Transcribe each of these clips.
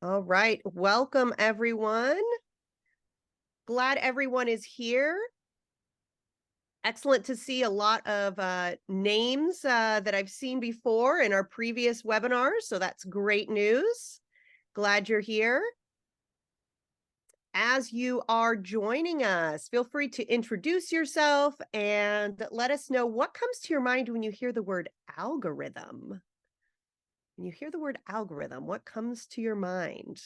All right. Welcome, everyone. Glad everyone is here. Excellent to see a lot of names that I've seen before in our previous webinars. So that's great news. Glad you're here. As you are joining us, feel free to introduce yourself and let us know what comes to your mind when you hear the word algorithm. When you hear the word algorithm, what comes to your mind?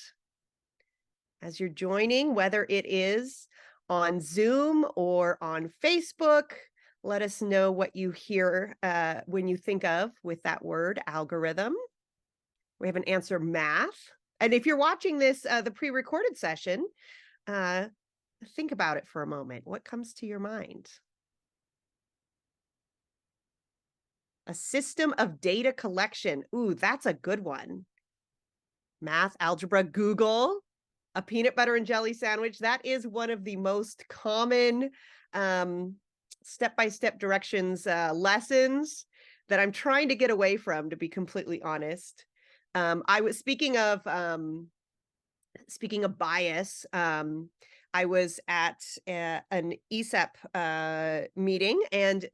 As you're joining, whether it is on Zoom or on Facebook, let us know what you hear when you think of with that word algorithm. We have an answer math. And if you're watching this, the pre-recorded session, think about it for a moment. What comes to your mind? A system of data collection. Ooh, that's a good one. Math, algebra, Google. A peanut butter and jelly sandwich. That is one of the most common step-by-step directions lessons that I'm trying to get away from, to be completely honest. I was speaking of bias. I was at an ESEP meeting, and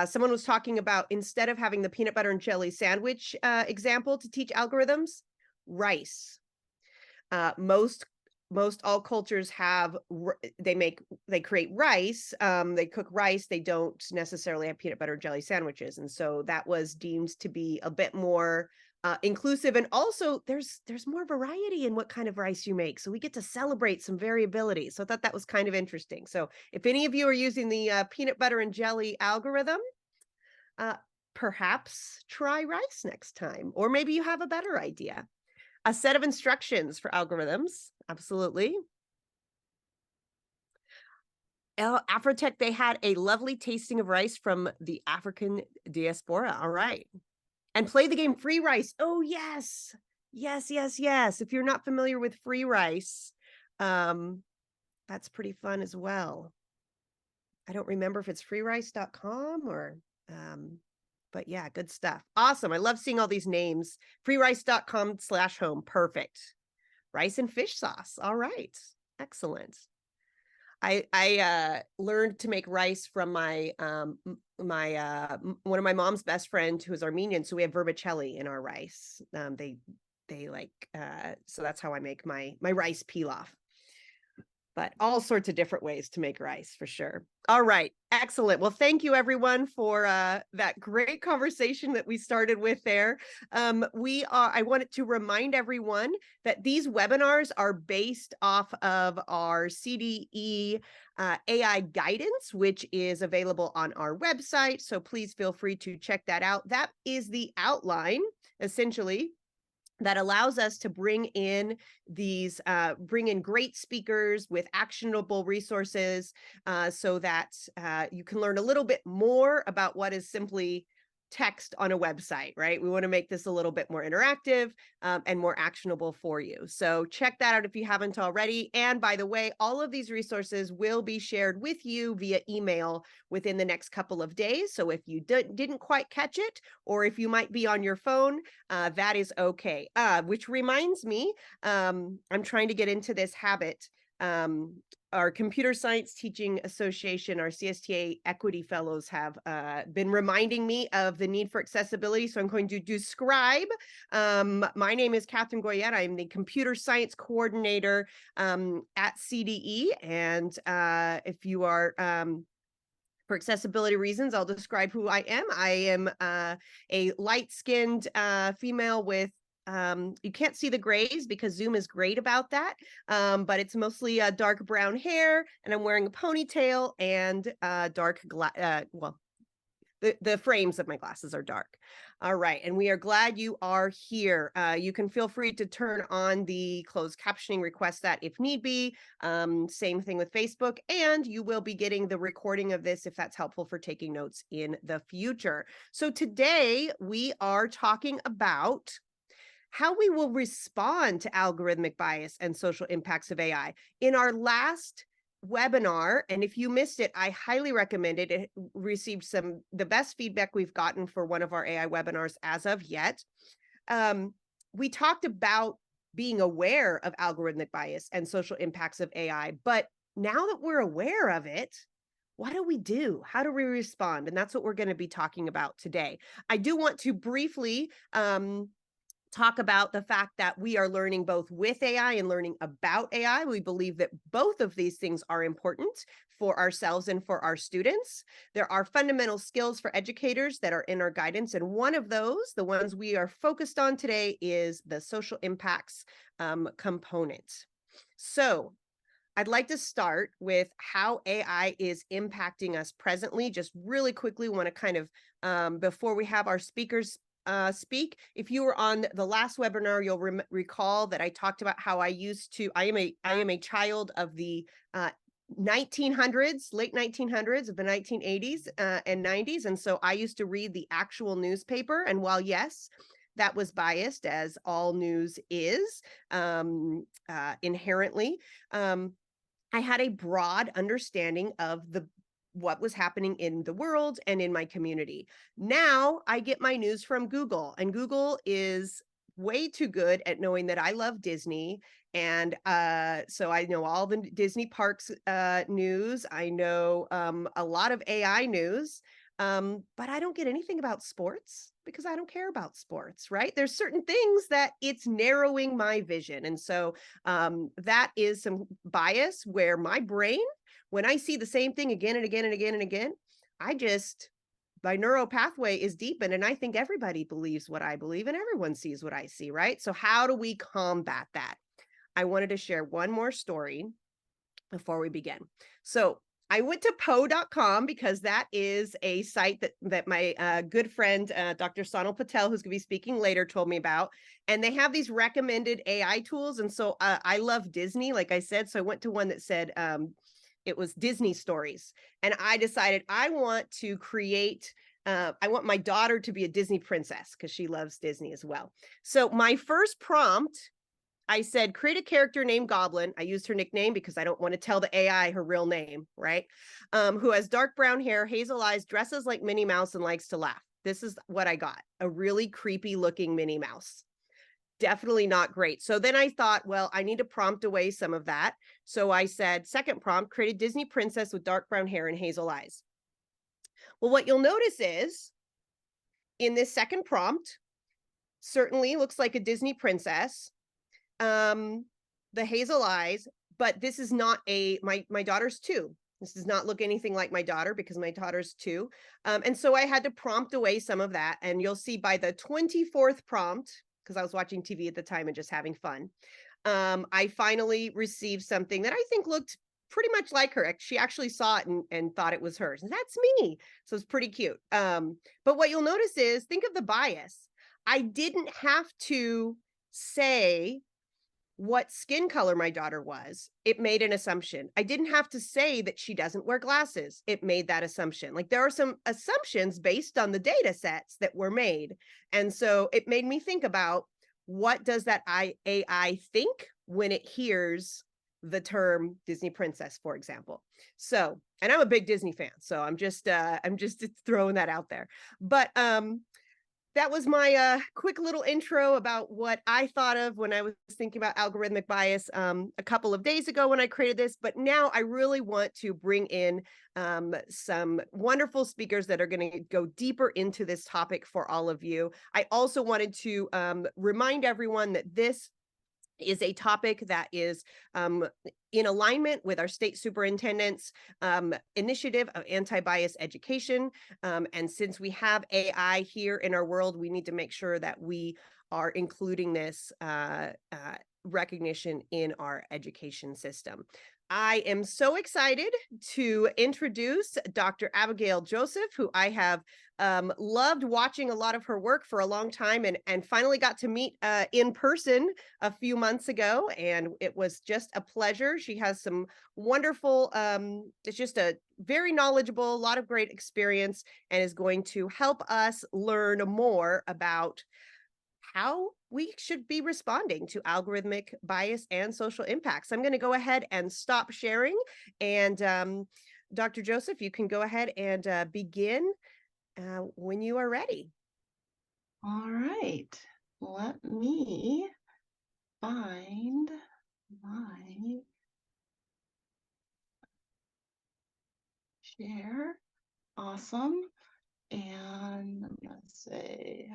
someone was talking about, instead of having the peanut butter and jelly sandwich example to teach algorithms, rice. Most all cultures have they create rice, they cook rice, they don't necessarily have peanut butter and jelly sandwiches, and so that was deemed to be a bit more inclusive. And also there's more variety in what kind of rice you make, so we get to celebrate some variability. So I thought that was kind of interesting. So if any of you are using the peanut butter and jelly algorithm, uh, perhaps try rice next time, or maybe you have a better idea. A set of instructions for algorithms. Absolutely. Afrotech, they had a lovely tasting of rice from the African diaspora. All right. And play the game Free Rice. Oh, yes. Yes, yes, yes. If you're not familiar with Free Rice, that's pretty fun as well. I don't remember if it's freerice.com or but yeah, good stuff. Awesome. I love seeing all these names. freerice.com/home. Perfect. Rice and fish sauce. All right. Excellent. I learned to make rice from my one of my mom's best friend who is Armenian. So we have vermicelli in our rice. They like so that's how I make my rice pilaf. But all sorts of different ways to make rice, for sure. All right. Excellent. Well, thank you, everyone, for that great conversation that we started with there. I wanted to remind everyone that these webinars are based off of our CDE AI Guidance, which is available on our website. So please feel free to check that out. That is the outline, essentially, that allows us to bring in great speakers with actionable resources, so that you can learn a little bit more about what is simply text on a website, right? We want to make this a little bit more interactive and more actionable for you. So check that out if you haven't already. And by the way, all of these resources will be shared with you via email within the next couple of days. So if you didn't quite catch it, or if you might be on your phone, that is okay. Which reminds me, I'm trying to get into this habit. Our Computer Science Teaching Association, our CSTA Equity Fellows, have been reminding me of the need for accessibility. So I'm going to describe. My name is Catherine Goyette. I'm the Computer Science Coordinator at CDE. And if you are... for accessibility reasons, I'll describe who I am. I am a light-skinned female with you can't see the grays because Zoom is great about that, but it's mostly dark brown hair, and I'm wearing a ponytail and dark the frames of my glasses are dark. All right, and we are glad you are here. You can feel free to turn on the closed captioning, request that if need be. Same thing with Facebook, and you will be getting the recording of this if that's helpful for taking notes in the future. So today we are talking about how we will respond to algorithmic bias and social impacts of AI. In our last webinar, and if you missed it, I highly recommend it. It received the best feedback we've gotten for one of our AI webinars as of yet. We talked about being aware of algorithmic bias and social impacts of AI. But now that we're aware of it, what do we do? How do we respond? And that's what we're going to be talking about today. I do want to briefly talk about the fact that we are learning both with AI and learning about AI. We believe that both of these things are important for ourselves and for our students. There are fundamental skills for educators that are in our guidance. And one of those, the ones we are focused on today, is the social impacts component. So I'd like to start with how AI is impacting us presently. Just really quickly want to kind of, before we have our speakers speak. If you were on the last webinar, you'll recall that I talked about how I am a child of the 1900s, late 1900s, of the 1980s and 90s. And so I used to read the actual newspaper. And while, yes, that was biased, as all news is inherently, I had a broad understanding of what was happening in the world and in my community. Now I get my news from Google, and Google is way too good at knowing that I love Disney. And so I know all the Disney parks news. I know a lot of AI news, but I don't get anything about sports because I don't care about sports, right? There's certain things that it's narrowing my vision. And so that is some bias where my brain, when I see the same thing again and again and again and again, my neural pathway is deepened, and I think everybody believes what I believe and everyone sees what I see, right? So how do we combat that? I wanted to share one more story before we begin. So I went to Poe.com because that is a site that my good friend, Dr. Sonal Patel, who's going to be speaking later, told me about. And they have these recommended AI tools. And so I love Disney, like I said. So I went to one that said it was Disney stories. And I decided I want to create I want my daughter to be a Disney princess because she loves Disney as well. So my first prompt, I said, create a character named Goblin. I used her nickname because I don't want to tell the AI her real name, right? Who has dark brown hair, hazel eyes, dresses like Minnie Mouse, and likes to laugh. This is what I got. A really creepy looking Minnie Mouse. Definitely not great. So then I thought, well, I need to prompt away some of that. So I said, second prompt, create a Disney princess with dark brown hair and hazel eyes. Well, what you'll notice is in this second prompt, certainly looks like a Disney princess. The hazel eyes, but this is not my daughter's 2. This does not look anything like my daughter because my daughter's 2. And so I had to prompt away some of that. And you'll see by the 24th prompt, because I was watching TV at the time and just having fun, I finally received something that I think looked pretty much like her. She actually saw it and thought it was hers. And that's me. So it's pretty cute. But what you'll notice is, think of the bias. I didn't have to say what skin color my daughter was. It made an assumption. I didn't have to say that she doesn't wear glasses. It made that assumption. Like, there are some assumptions based on the data sets that were made. And so it made me think about, what does that AI think when it hears the term Disney princess, for example? So, and I'm a big Disney fan, so I'm just throwing that out there. But that was my quick little intro about what I thought of when I was thinking about algorithmic bias a couple of days ago when I created this. But now I really want to bring in some wonderful speakers that are going to go deeper into this topic for all of you. I also wanted to remind everyone that this is a topic that is in alignment with our state superintendent's initiative of anti-bias education. And since we have AI here in our world, we need to make sure that we are including this recognition in our education system. I am so excited to introduce Dr. Abigail Joseph, who I have loved watching a lot of her work for a long time, and finally got to meet in person a few months ago, and it was just a pleasure. She has some wonderful, it's just a very knowledgeable, a lot of great experience, and is going to help us learn more about how we should be responding to algorithmic bias and social impacts. I'm going to go ahead and stop sharing. And Dr. Joseph, you can go ahead and begin when you are ready. All right. Let me find my share. Awesome. And I'm going to say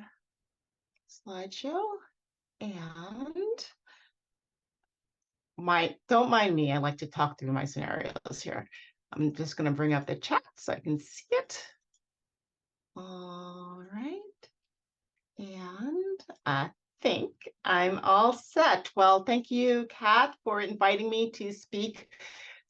slideshow. And don't mind me, I like to talk through my scenarios here. I'm just going to bring up the chat so I can see it. All right. And I think I'm all set. Well, thank you, Kat, for inviting me to speak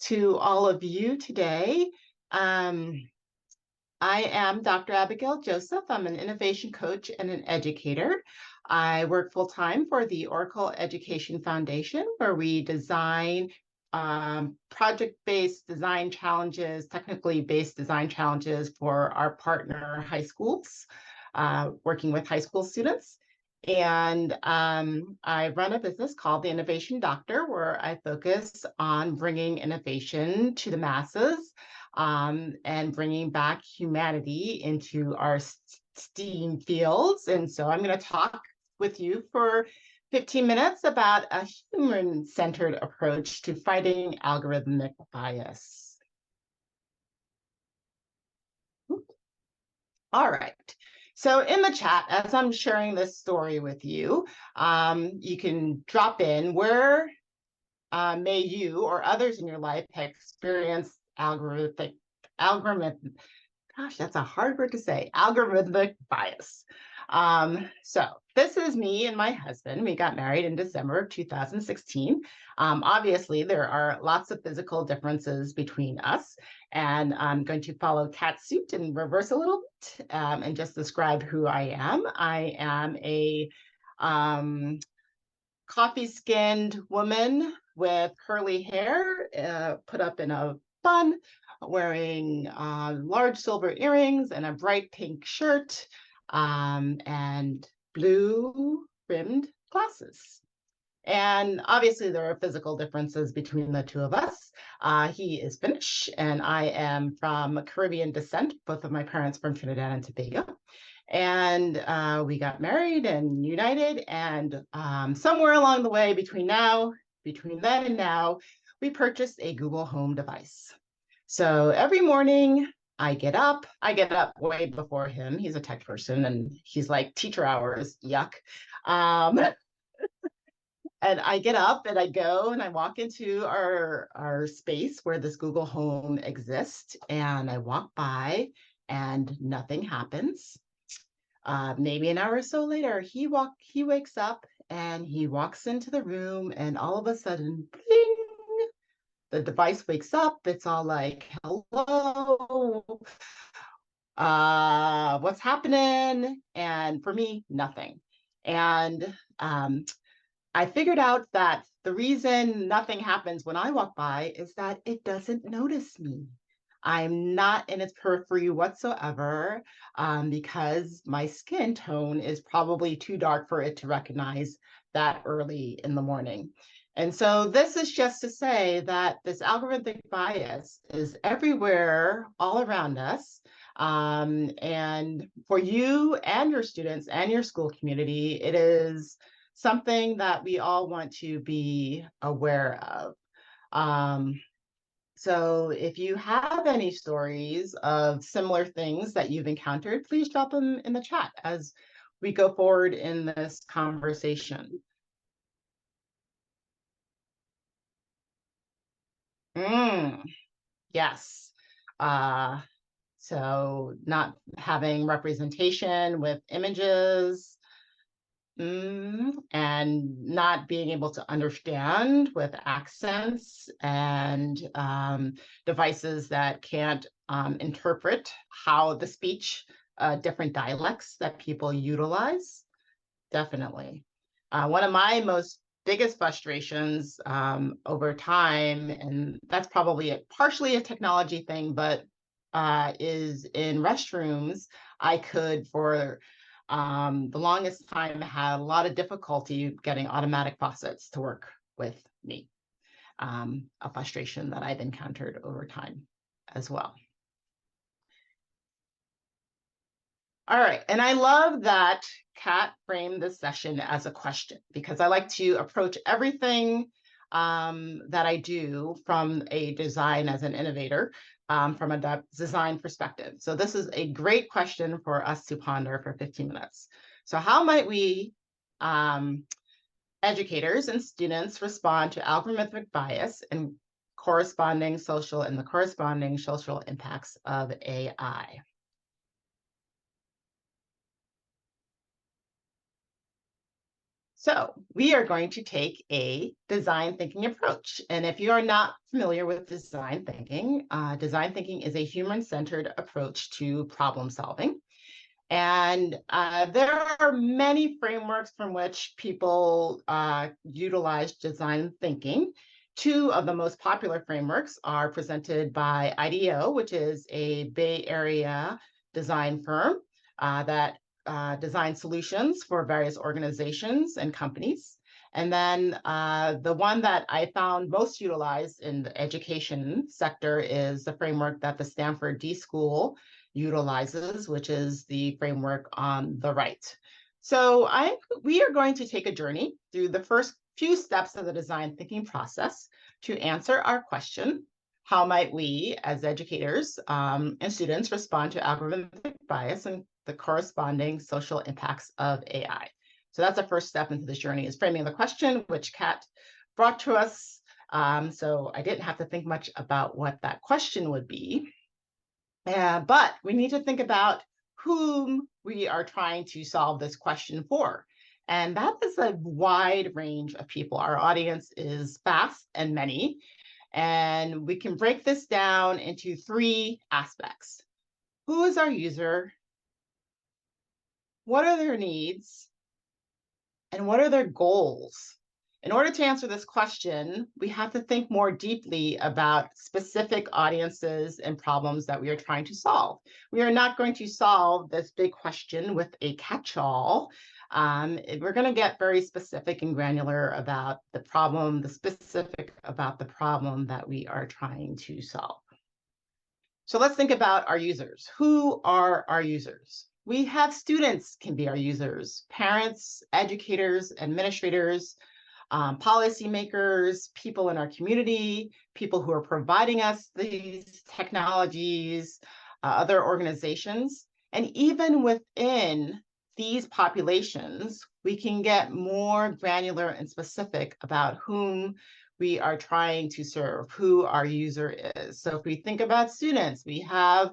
to all of you today. I am Dr. Abigail Joseph. I'm an innovation coach and an educator. I work full-time for the Oracle Education Foundation, where we design project-based design challenges, technically based design challenges for our partner high schools, working with high school students. And I run a business called The Innovation Doctor, where I focus on bringing innovation to the masses and bringing back humanity into our STEAM fields. And so I'm going to talk with you for 15 minutes about a human-centered approach to fighting algorithmic bias. All right. So in the chat, as I'm sharing this story with you, you can drop in where may you or others in your life have experienced algorithmic, gosh, that's a hard word to say, algorithmic bias. So this is me and my husband. We got married in December of 2016. Obviously, there are lots of physical differences between us, and I'm going to follow Kat's suit and reverse a little bit and just describe who I am. I am a coffee-skinned woman with curly hair put up in a bun, wearing large silver earrings and a bright pink shirt and blue rimmed glasses. And obviously there are physical differences between the two of us. He is Finnish and I am from Caribbean descent, both of my parents from Trinidad and Tobago. And we got married and united, and somewhere along the way between then and now, we purchased a Google Home device. So every morning I get up way before him. He's a tech person and he's like, teacher hours, yuck. And I get up and I go and I walk into our space where this Google Home exists, and I walk by and nothing happens. Maybe an hour or so later, he wakes up and he walks into the room, and all of a sudden, bling, the device wakes up. It's all like, hello, what's happening? And for me, nothing. And I figured out that the reason nothing happens when I walk by is that it doesn't notice me. I'm not in its periphery whatsoever because my skin tone is probably too dark for it to recognize that early in the morning. And so this is just to say that this algorithmic bias is everywhere, all around us. And for you and your students and your school community, it is something that we all want to be aware of. So if you have any stories of similar things that you've encountered, please drop them in the chat as we go forward in this conversation. Yes. So not having representation with images, and not being able to understand with accents and devices that can't interpret how the speech, different dialects that people utilize. Definitely. One of my most biggest frustrations over time, and that's probably partially a technology thing, but is in restrooms. I could, for the longest time, had a lot of difficulty getting automatic faucets to work with me. A frustration that I've encountered over time as well. All right, and I love that Kat frame this session as a question, because I like to approach everything that I do from a design as an innovator, from a design perspective. So this is a great question for us to ponder for 15 minutes. So how might we, educators and students, respond to algorithmic bias and the corresponding social impacts of AI? So we are going to take a design thinking approach. And if you are not familiar with design thinking is a human-centered approach to problem solving. And there are many frameworks from which people utilize design thinking. Two of the most popular frameworks are presented by IDEO, which is a Bay Area design firm that design solutions for various organizations and companies. And then the one that I found most utilized in the education sector is the framework that the Stanford D School utilizes, which is the framework on the right. So we are going to take a journey through the first few steps of the design thinking process to answer our question: how might we, as educators and students, respond to algorithmic bias and the corresponding social impacts of AI? So that's the first step into this journey, is framing the question, which Kat brought to us. So I didn't have to think much about what that question would be. But we need to think about whom we are trying to solve this question for. And that is a wide range of people. Our audience is vast and many. And we can break this down into three aspects. Who is our user? What are their needs? And what are their goals? In order to answer this question, we have to think more deeply about specific audiences and problems that we are trying to solve. We are not going to solve this big question with a catch-all. We're going to get very specific and granular about the problem, about the problem that we are trying to solve. So let's think about our users. Who are our users? We have students can be our users, parents, educators, administrators, policymakers, people in our community, people who are providing us these technologies, other organizations. And even within these populations, we can get more granular and specific about whom we are trying to serve, who our user is. So if we think about students, we have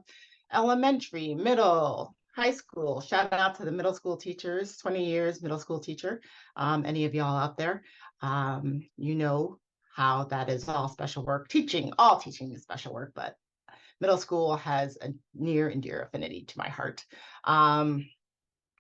elementary, middle, high school. Shout out to the middle school teachers, 20 years middle school teacher. Any of y'all out there, you know how that is all special work. All teaching is special work, but middle school has a near and dear affinity to my heart.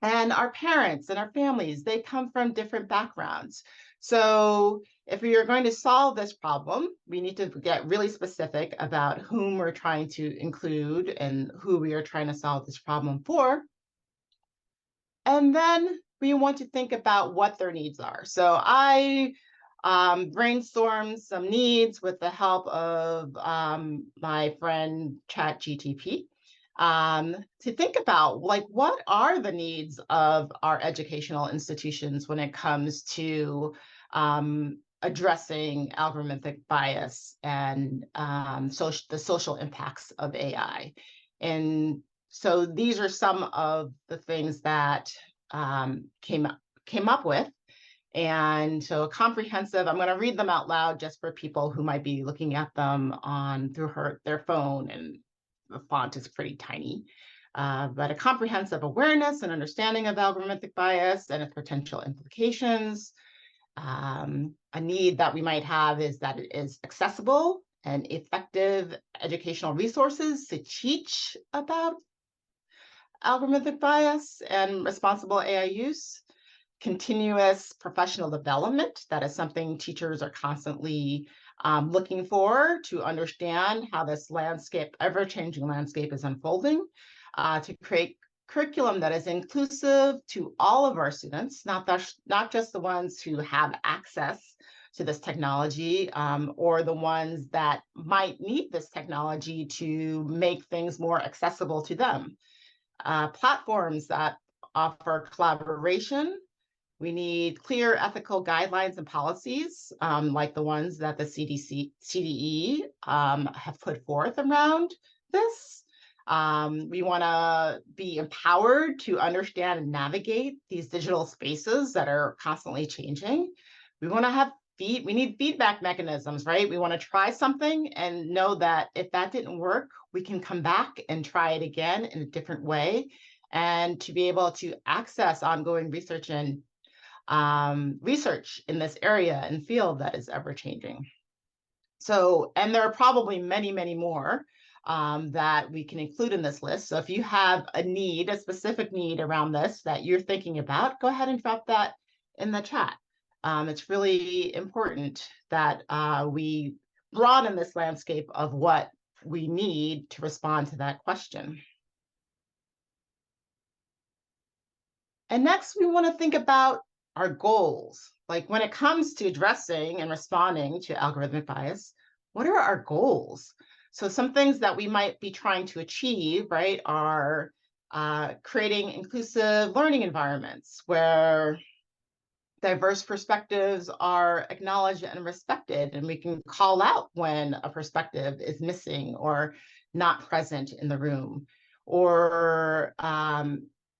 And our parents and our families, they come from different backgrounds. So if we are going to solve this problem, we need to get really specific about whom we're trying to include and who we are trying to solve this problem for. And then we want to think about what their needs are. So I brainstormed some needs with the help of my friend ChatGTP. To think about, like, what are the needs of our educational institutions when it comes to addressing algorithmic bias and the social impacts of AI. And so these are some of the things that came up with. And so comprehensive, I'm going to read them out loud just for people who might be looking at them through their phone, and the font is pretty tiny. But a comprehensive awareness and understanding of algorithmic bias and its potential implications. A need that we might have is that it is accessible and effective educational resources to teach about algorithmic bias and responsible AI use. Continuous professional development, that is something teachers are constantly looking for to understand how this landscape, ever-changing landscape, is unfolding, to create curriculum that is inclusive to all of our students, not just the ones who have access to this technology or the ones that might need this technology to make things more accessible to them. Platforms that offer collaboration. We need clear ethical guidelines and policies, like the ones that the CDE have put forth around this. We want to be empowered to understand and navigate these digital spaces that are constantly changing. We want to have we need feedback mechanisms, right? We want to try something and know that if that didn't work, we can come back and try it again in a different way, and to be able to access ongoing research and research in this area and field that is ever changing. So, and there are probably many, many more that we can include in this list. So if you have a need, a specific need around this that you're thinking about, go ahead and drop that in the chat. It's really important that we broaden this landscape of what we need to respond to that question. And next, we want to think about our goals. Like when it comes to addressing and responding to algorithmic bias, what are our goals? So some things that we might be trying to achieve, right, are creating inclusive learning environments where diverse perspectives are acknowledged and respected, and we can call out when a perspective is missing or not present in the room, or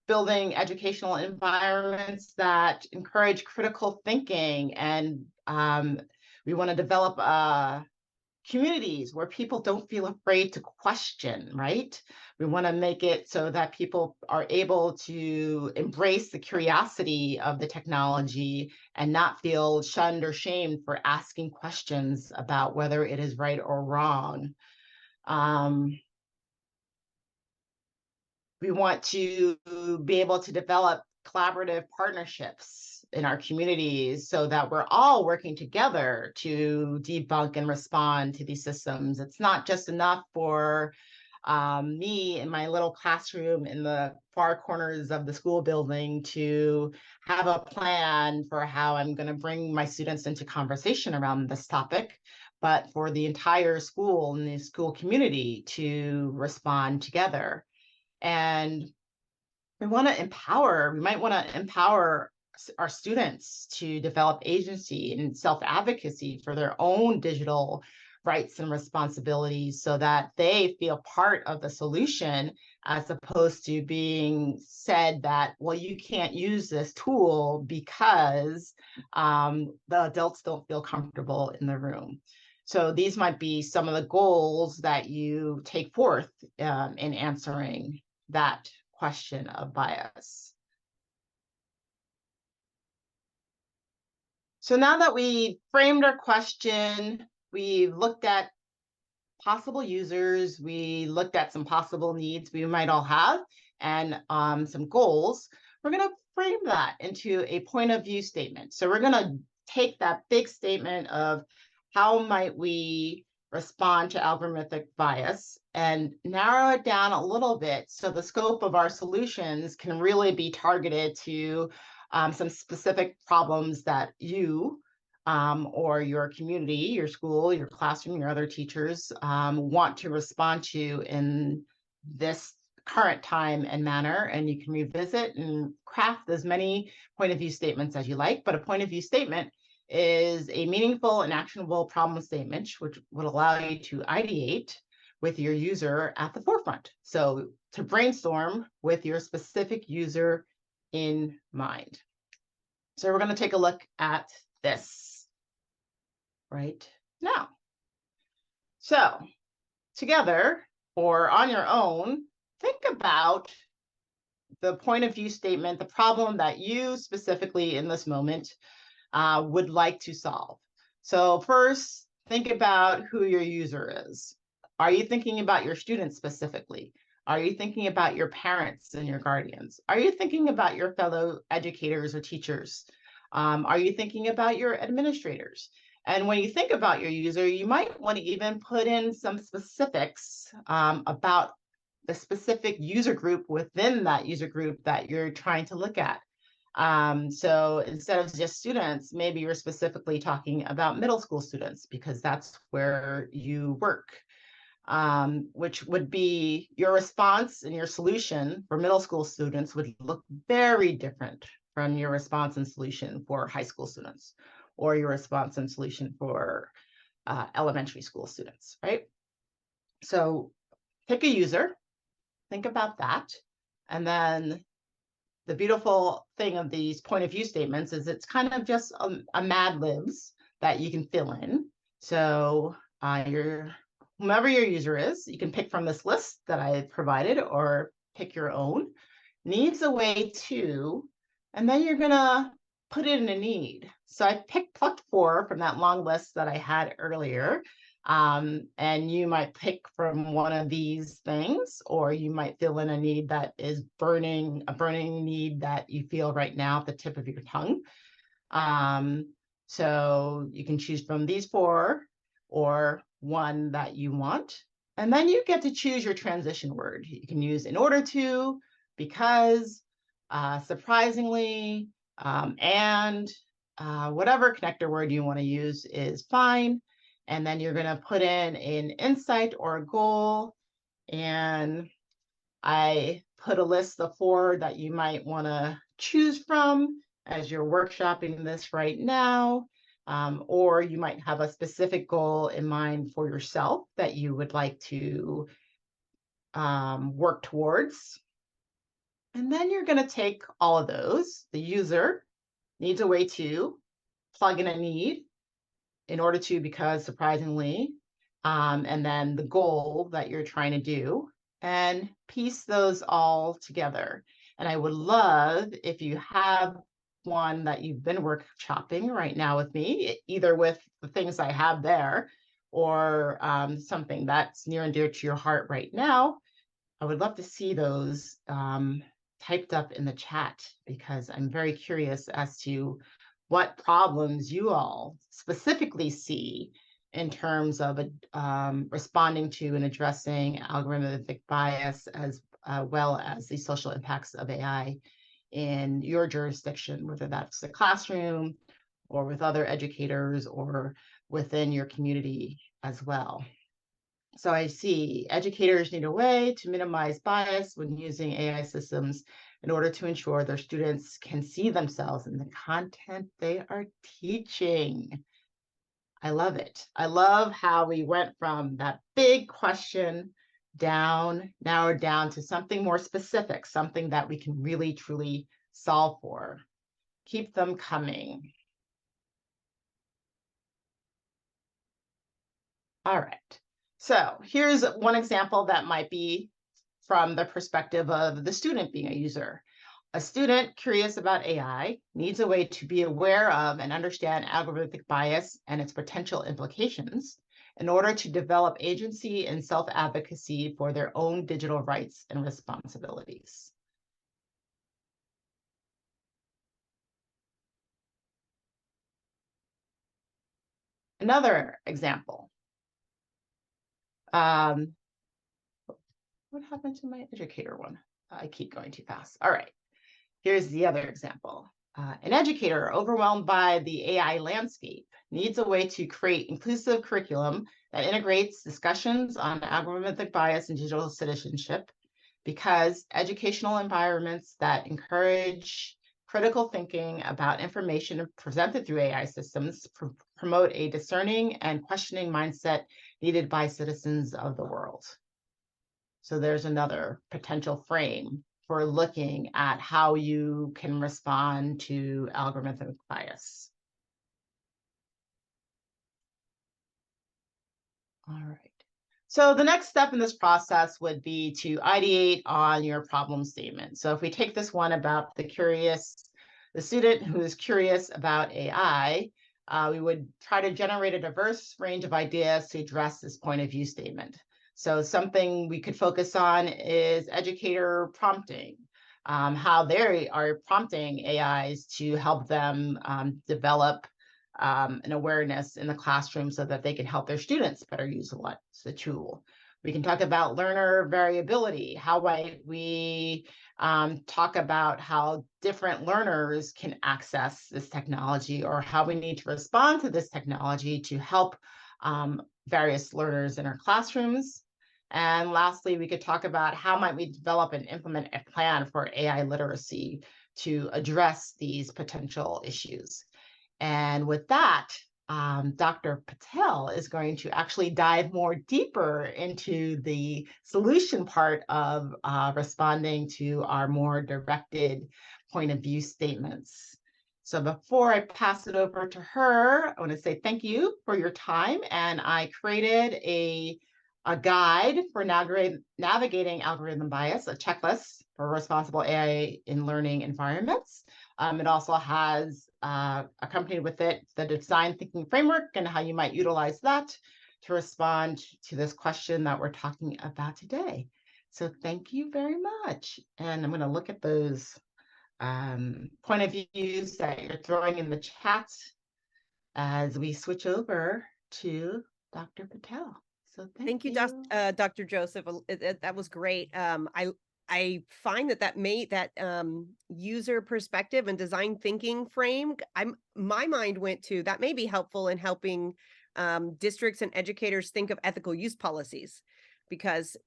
building educational environments that encourage critical thinking. And we want to develop communities where people don't feel afraid to question, right? We want to make it so that people are able to embrace the curiosity of the technology and not feel shunned or shamed for asking questions about whether it is right or wrong. We want to be able to develop collaborative partnerships in our communities so that we're all working together to debunk and respond to these systems. It's not just enough for me in my little classroom in the far corners of the school building to have a plan for how I'm going to bring my students into conversation around this topic, but for the entire school and the school community to respond together. And we want to empower, we might want to empower our students to develop agency and self-advocacy for their own digital rights and responsibilities so that they feel part of the solution, as opposed to being said that, well, you can't use this tool because the adults don't feel comfortable in the room. So these might be some of the goals that you take forth in answering that question of bias. So now that we framed our question, we've looked at possible users, we looked at some possible needs we might all have, and some goals, we're going to frame that into a point of view statement. So we're going to take that big statement of how might we respond to algorithmic bias and narrow it down a little bit so the scope of our solutions can really be targeted to some specific problems that you or your community, your school, your classroom, your other teachers want to respond to in this current time and manner. And you can revisit and craft as many point of view statements as you like, but a point of view statement is a meaningful and actionable problem statement, which would allow you to ideate with your user at the forefront. So to brainstorm with your specific user in mind. So we're going to take a look at this right now. So together or on your own, think about the point of view statement, the problem that you specifically in this moment would like to solve. So first, think about who your user is. Are you thinking about your students specifically? Are you thinking about your parents and your guardians? Are you thinking about your fellow educators or teachers? Are you thinking about your administrators? And when you think about your user, you might want to even put in some specifics about the specific user group within that user group that you're trying to look at. So instead of just students, maybe you're specifically talking about middle school students because that's where you work. which would be your response and your solution for middle school students would look very different from your response and solution for high school students, or your response and solution for elementary school students, right? So pick a user, think about that, and then the beautiful thing of these point of view statements is it's kind of just a Mad Libs that you can fill in. So whomever your user is, you can pick from this list that I provided or pick your own, needs a way to, and then you're gonna put in a need. So I plucked 4 from that long list that I had earlier. And you might pick from one of these things, or you might fill in a need that is a burning need that you feel right now at the tip of your tongue. So you can choose from these 4 or one that you want. And then you get to choose your transition word. You can use in order to, because, surprisingly, and whatever connector word you want to use is fine. And then you're going to put in an insight or a goal. And I put a list of 4 that you might want to choose from as you're workshopping this right now. Or you might have a specific goal in mind for yourself that you would like to work towards. And then you're going to take all of those. The user needs a way to plug in a need in order to, because, surprisingly, and then the goal that you're trying to do, and piece those all together. And I would love if you have one that you've been workshopping right now with me, either with the things I have there or something that's near and dear to your heart right now. I would love to see those typed up in the chat, because I'm very curious as to what problems you all specifically see in terms of responding to and addressing algorithmic bias, as well as the social impacts of AI in your jurisdiction, whether that's the classroom or with other educators or within your community as well. So I see educators need a way to minimize bias when using AI systems in order to ensure their students can see themselves in the content they are teaching. I love it. I love how we went from that big question narrowed down to something more specific, something that we can really, truly solve for. Keep them coming. All right. So here's one example that might be from the perspective of the student being a user. A student curious about AI needs a way to be aware of and understand algorithmic bias and its potential implications in order to develop agency and self-advocacy for their own digital rights and responsibilities. Another example. What happened to my educator one? I keep going too fast. All right. Here's the other example. An educator overwhelmed by the AI landscape needs a way to create inclusive curriculum that integrates discussions on algorithmic bias and digital citizenship, because educational environments that encourage critical thinking about information presented through AI systems promote a discerning and questioning mindset needed by citizens of the world. So there's another potential frame for looking at how you can respond to algorithmic bias. All right. So the next step in this process would be to ideate on your problem statement. So if we take this one about the student who is curious about AI, we would try to generate a diverse range of ideas to address this point of view statement. So something we could focus on is educator prompting, how they are prompting AIs to help them develop an awareness in the classroom so that they can help their students better use the tool. We can talk about learner variability. How might we talk about how different learners can access this technology, or how we need to respond to this technology to help various learners in our classrooms. And lastly, we could talk about how might we develop and implement a plan for AI literacy to address these potential issues. And with that, Dr. Patel is going to actually dive more deeper into the solution part of responding to our more directed point of view statements. So before I pass it over to her, I want to say thank you for your time. And I created a guide for navigating algorithm bias, a checklist for responsible AI in learning environments. It also has accompanied with it the design thinking framework and how you might utilize that to respond to this question that we're talking about today. So thank you very much. And I'm going to look at those point of views that you're throwing in the chat as we switch over to Dr. Patel. So Thank you, you. Dr. Joseph. That was great. I find that user perspective and design thinking frame, my mind went to that may be helpful in helping districts and educators think of ethical use policies. Because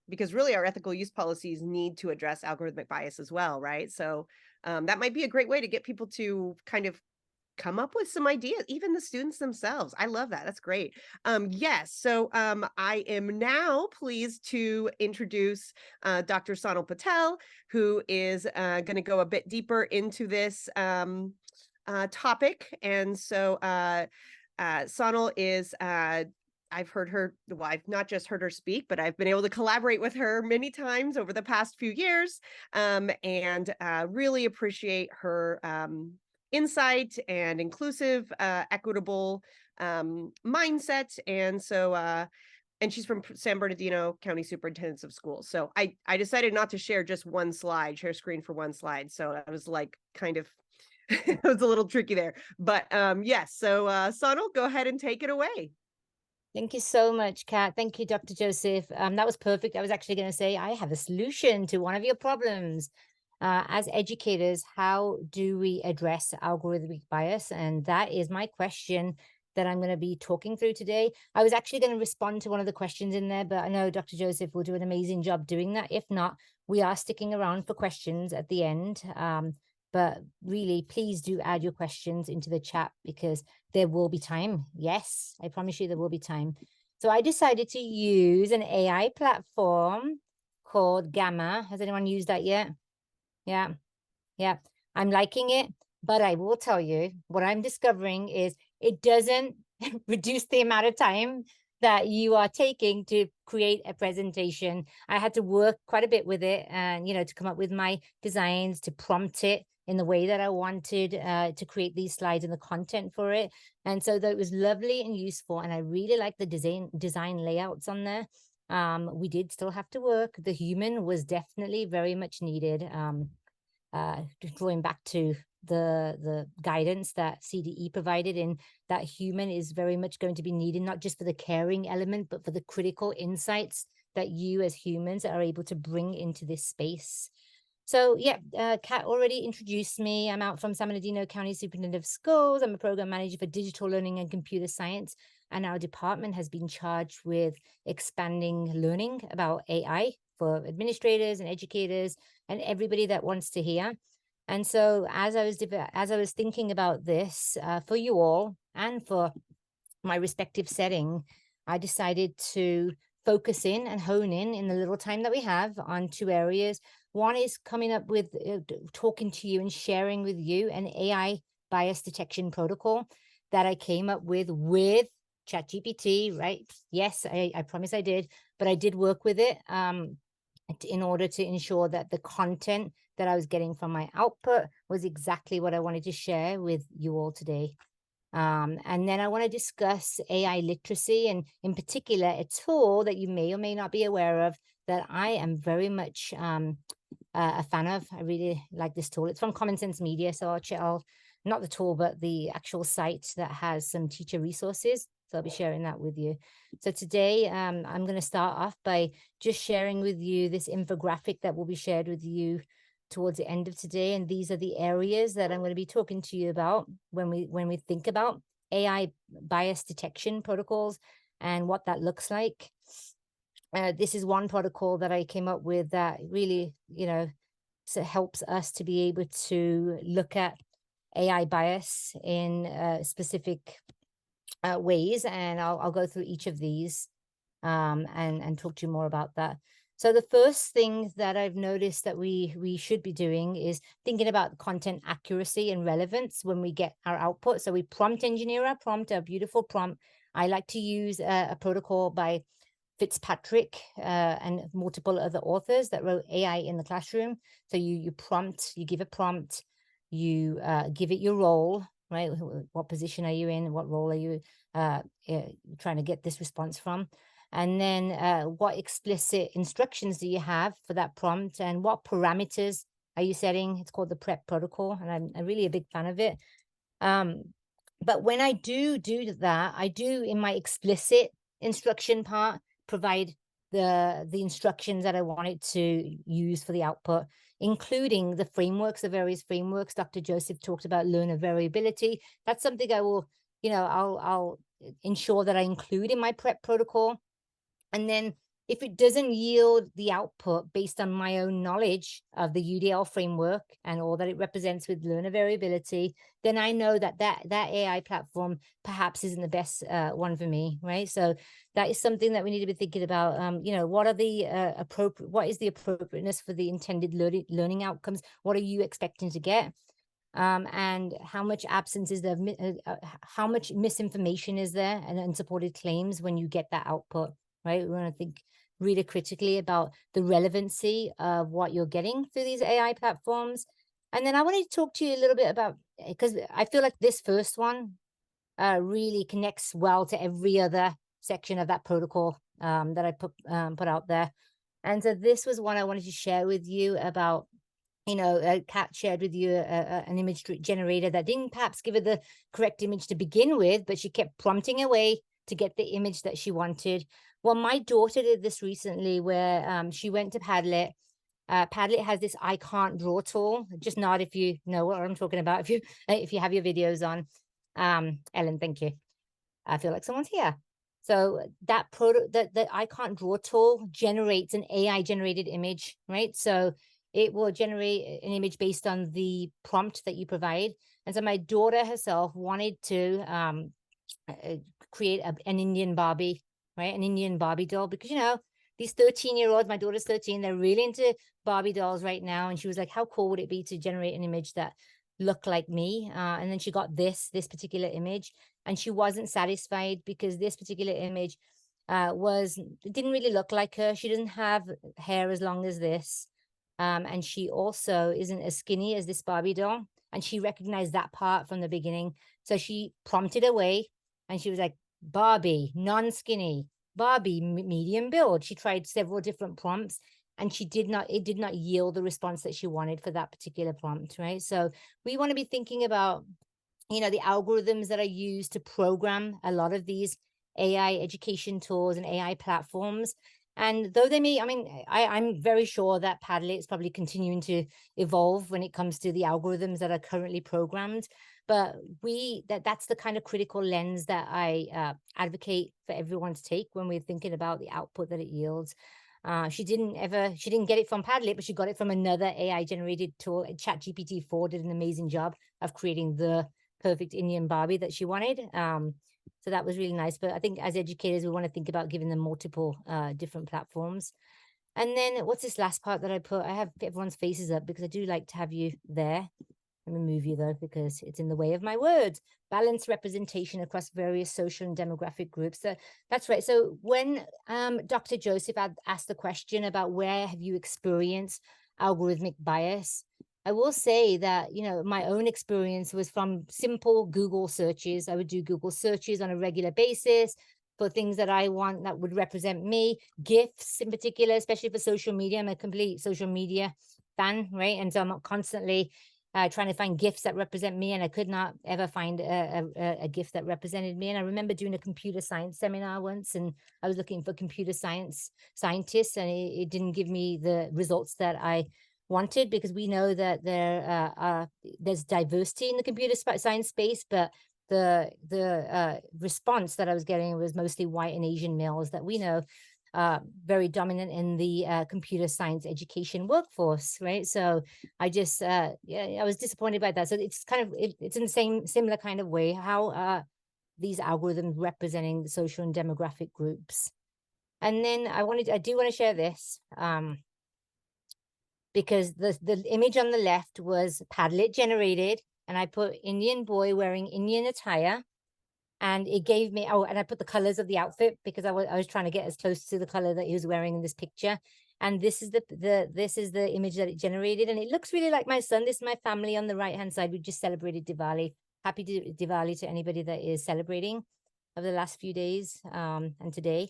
because really our ethical use policies need to address algorithmic bias as well, right? So that might be a great way to get people to kind of come up with some ideas, even the students themselves. I love that. That's great. Yes. So I am now pleased to introduce Dr. Sonal Patel, who is going to go a bit deeper into this topic. And so Sonal is I've heard her, well, I've not just heard her speak, but I've been able to collaborate with her many times over the past few years, and really appreciate her insight and inclusive, equitable mindset. And so, and she's from San Bernardino County Superintendents of Schools. So I decided not to share just one slide, share screen for one slide. So I was like, kind of, it was a little tricky there. But yes, so Sonal, go ahead and take it away. Thank you so much, Kat. Thank you, Dr. Joseph. That was perfect. I was actually going to say, I have a solution to one of your problems. As educators, how do we address algorithmic bias? And that is my question that I'm going to be talking through today. I was actually going to respond to one of the questions in there, but I know Dr. Joseph will do an amazing job doing that. If not, we are sticking around for questions at the end. But really, please do add your questions into the chat because there will be time. Yes, I promise you there will be time. So I decided to use an AI platform called Gamma. Has anyone used that yet? Yeah. I'm liking it, but I will tell you what I'm discovering is it doesn't reduce the amount of time that you are taking to create a presentation. I had to work quite a bit with it and, to come up with my designs, to prompt it in the way that I wanted to create these slides and the content for it. And so that was lovely and useful. And I really like the design layouts on there. We did still have to work. The human was definitely very much needed. Drawing back to the guidance that CDE provided, and that human is very much going to be needed, not just for the caring element, but for the critical insights that you as humans are able to bring into this space. So yeah, Kat already introduced me. I'm out from San Bernardino County Superintendent of Schools. I'm a program manager for digital learning and computer science. And our department has been charged with expanding learning about AI for administrators and educators and everybody that wants to hear. And so as I was thinking about this for you all and for my respective setting, I decided to focus in and hone in the little time that we have on two areas. One is coming up with talking to you and sharing with you an AI bias detection protocol that I came up with ChatGPT, right? Yes, I promise I did, but I did work with it in order to ensure that the content that I was getting from my output was exactly what I wanted to share with you all today. And then I want to discuss AI literacy, and in particular, a tool that you may or may not be aware of that I am very much a fan of. I really like this tool. It's from Common Sense Media, so I'll not the tool, but the actual site that has some teacher resources. So I'll be sharing that with you. So today, I'm going to start off by just sharing with you this infographic that will be shared with you towards the end of today. And these are the areas that I'm going to be talking to you about when we think about AI bias detection protocols and what that looks like. this is one protocol that I came up with that really, so it helps us to be able to look at AI bias in specific ways. And I'll go through each of these and talk to you more about that. So the first thing that I've noticed that we should be doing is thinking about content accuracy and relevance when we get our output. So we prompt engineer our prompt, a beautiful prompt. I like to use a protocol by Fitzpatrick and multiple other authors that wrote AI in the Classroom. So you give a prompt, you give it your role, right? What position are you in? What role are you trying to get this response from? And then what explicit instructions do you have for that prompt, and what parameters are you setting? It's called the PrEP protocol, and I'm really a big fan of it. But when I do that, I do in my explicit instruction part provide the instructions that I wanted to use for the output, including the frameworks, the various frameworks. Dr. Joseph talked about learner variability. That's something I will, I'll ensure that I include in my PrEP protocol. And then if it doesn't yield the output based on my own knowledge of the UDL framework and all that it represents with learner variability, then I know that AI platform perhaps isn't the best one for me, right? So that is something that we need to be thinking about. What are the what is the appropriateness for the intended learning outcomes? What are you expecting to get? And how much absence is there? How much misinformation is there and unsupported claims when you get that output? Right? We want to think really critically about the relevancy of what you're getting through these AI platforms. And then I wanted to talk to you a little bit about, because I feel like this first one really connects well to every other section of that protocol that I put out there. And so this was one I wanted to share with you about. Kat shared with you an image generator that didn't perhaps give her the correct image to begin with, but she kept prompting away to get the image that she wanted. Well, my daughter did this recently where she went to Padlet. Padlet has this I can't draw tool. Just nod if you know what I'm talking about. If you have your videos on. Ellen, thank you. I feel like someone's here. So that I can't draw tool generates an AI generated image, right? So it will generate an image based on the prompt that you provide. And so my daughter herself wanted to create an Indian Barbie, right? An Indian Barbie doll, because, these 13-year-olds, my daughter's 13, they're really into Barbie dolls right now. And she was like, how cool would it be to generate an image that looked like me? And then she got this particular image, and she wasn't satisfied because this particular image didn't really look like her. She doesn't have hair as long as this. And she also isn't as skinny as this Barbie doll. And she recognized that part from the beginning. So she prompted away, and she was like, Barbie, non-skinny, Barbie, medium build. She tried several different prompts, and it did not yield the response that she wanted for that particular prompt, right? So we want to be thinking about, the algorithms that are used to program a lot of these AI education tools and AI platforms. And though they may, I'm very sure that Padlet is probably continuing to evolve when it comes to the algorithms that are currently programmed. But that's the kind of critical lens that I advocate for everyone to take when we're thinking about the output that it yields. She didn't get it from Padlet, but she got it from another AI generated tool. ChatGPT-4 did an amazing job of creating the perfect Indian Barbie that she wanted. So that was really nice. But I think as educators, we want to think about giving them multiple different platforms. And then what's this last part that I put? I have everyone's faces up because I do like to have you there. Let me move you though, because it's in the way of my words. Balanced representation across various social and demographic groups. So that's right. So when Dr. Joseph had asked the question about where have you experienced algorithmic bias, I will say that, my own experience was from simple Google searches. I would do Google searches on a regular basis for things that I want that would represent me, GIFs in particular, especially for social media. I'm a complete social media fan, right? And so I'm constantly trying to find GIFs that represent me, and I could not ever find a GIF that represented me. And I remember doing a computer science seminar once, and I was looking for computer scientists, and it didn't give me the results that I wanted, because we know that there's diversity in the computer science space, but the response that I was getting was mostly white and Asian males that we know very dominant in the computer science education workforce, right? So I just, yeah, I was disappointed by that. So it's kind of, it's in the same, similar kind of way, how these algorithms representing the social and demographic groups. And then I do want to share this, because the image on the left was Padlet generated, and I put Indian boy wearing Indian attire. And it gave me, oh, and I put the colors of the outfit because I was trying to get as close to the color that he was wearing in this picture. And this is the image that it generated, and it looks really like my son. This is my family on the right hand side. We just celebrated Diwali. Happy Diwali to anybody that is celebrating over the last few days, and today.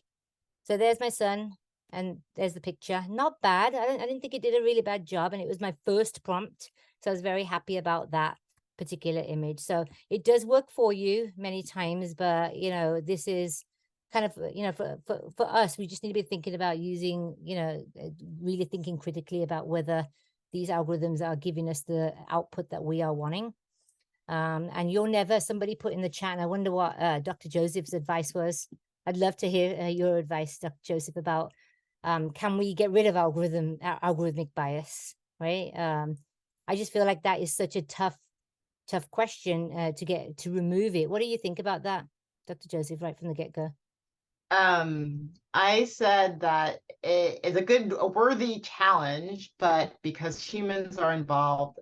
So there's my son, and there's the picture. Not bad. I didn't think it did a really bad job, and it was my first prompt, so I was very happy about that particular image. So it does work for you many times, but you know, this is kind of, you know, for us, we just need to be thinking about using, you know, really thinking critically about whether these algorithms are giving us the output that we are wanting. And you'll never, somebody put in the chat, and I wonder what Dr. Joseph's advice was. I'd love to hear your advice, Dr. Joseph, about can we get rid of algorithmic bias, right? I just feel like that is such a tough question to remove it. What do you think about that, Dr. Joseph, right from the get-go? I said that it is a worthy challenge, but because humans are involved,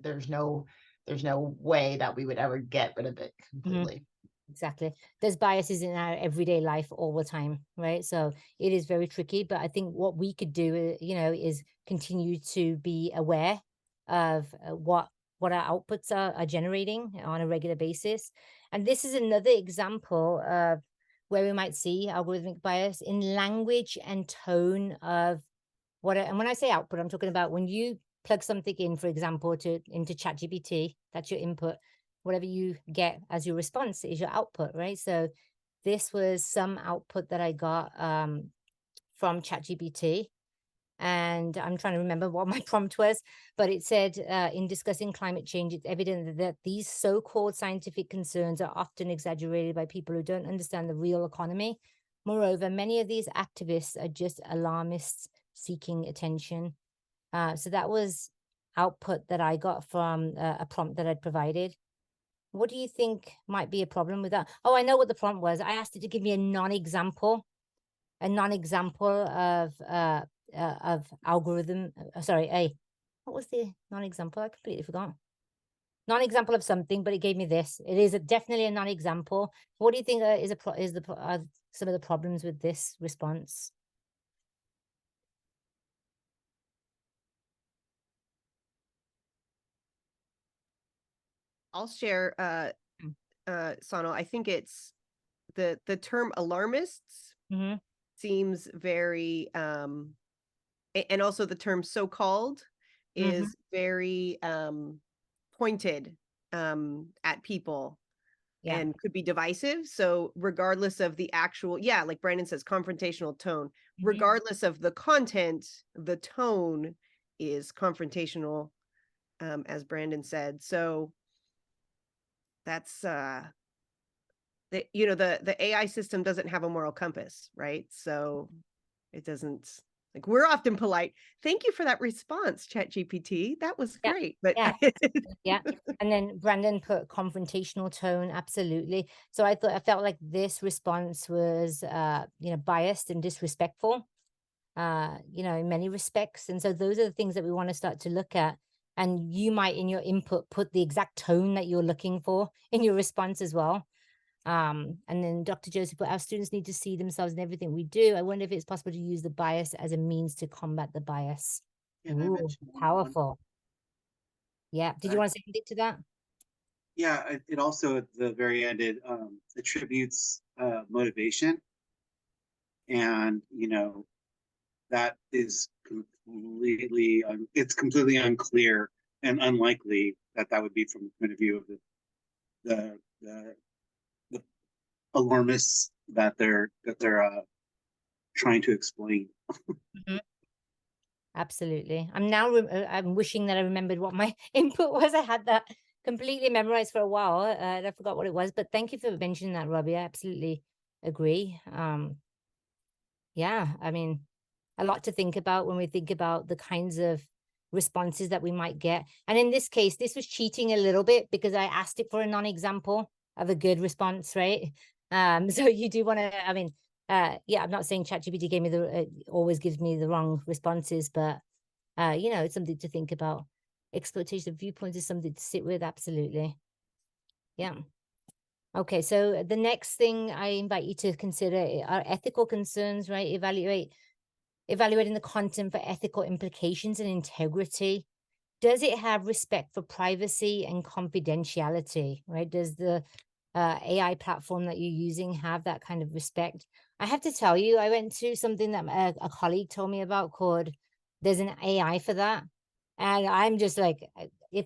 there's no way that we would ever get rid of it completely. Exactly. There's biases in our everyday life all the time, right? So it is very tricky, but I think what we could do, you know, is continue to be aware of what our outputs are generating on a regular basis. And this is another example of where we might see algorithmic bias in language and tone of and when I say output, I'm talking about when you plug something in, for example, into ChatGPT, that's your input. Whatever you get as your response is your output, right? So this was some output that I got from ChatGPT. And I'm trying to remember what my prompt was, but it said, in discussing climate change, it's evident that these so-called scientific concerns are often exaggerated by people who don't understand the real economy. Moreover, many of these activists are just alarmists seeking attention. So that was output that I got from a prompt that I'd provided. What do you think might be a problem with that? Oh, I know what the prompt was. I asked it to give me a non-example of algorithm. What was the non-example? I completely forgot. Non-example of something, but it gave me this. It is definitely a non-example. What do you think are some of the problems with this response? I'll share, Sonal. I think it's the term alarmists seems very, and also the term so-called is very pointed at people and could be divisive. So regardless of the actual, like Brandon says, confrontational tone, regardless of the content, the tone is confrontational, as Brandon said. So that's the AI system doesn't have a moral compass, right? So it doesn't, like, we're often polite. Thank you for that response, ChatGPT. That was great. But yeah. And then Brandon put confrontational tone. Absolutely. So I felt like this response was biased and disrespectful, in many respects. And so those are the things that we want to start to look at. And you might, in your input, put the exact tone that you're looking for in your response as well. And then Dr. Joseph, but our students need to see themselves in everything we do. I wonder if it's possible to use the bias as a means to combat the bias. Ooh, powerful. Yeah. Did you want to say anything to that? Yeah, it also at the very end, it attributes motivation. And, that is completely, it's completely unclear and unlikely that would be from the point of view of the alarmists that they're trying to explain. Absolutely. I'm wishing that I remembered what my input was. I had that completely memorized for a while, and I forgot what it was. But thank you for mentioning that, Robbie. I absolutely agree. Yeah, I mean, a lot to think about when we think about the kinds of responses that we might get. And in this case, this was cheating a little bit because I asked it for a non-example of a good response, right? So you do want to, I mean, yeah, I'm not saying ChatGPT gave me always gives me the wrong responses, but you know, it's something to think about. Exploitation of viewpoints is something to sit with, absolutely. Yeah. Okay, so the next thing I invite you to consider are ethical concerns, right? Evaluating the content for ethical implications and integrity. Does it have respect for privacy and confidentiality, right? Does the AI platform that you're using have that kind of respect? I have to tell you, I went to something that a colleague told me about called, there's an AI for that. And I'm just like,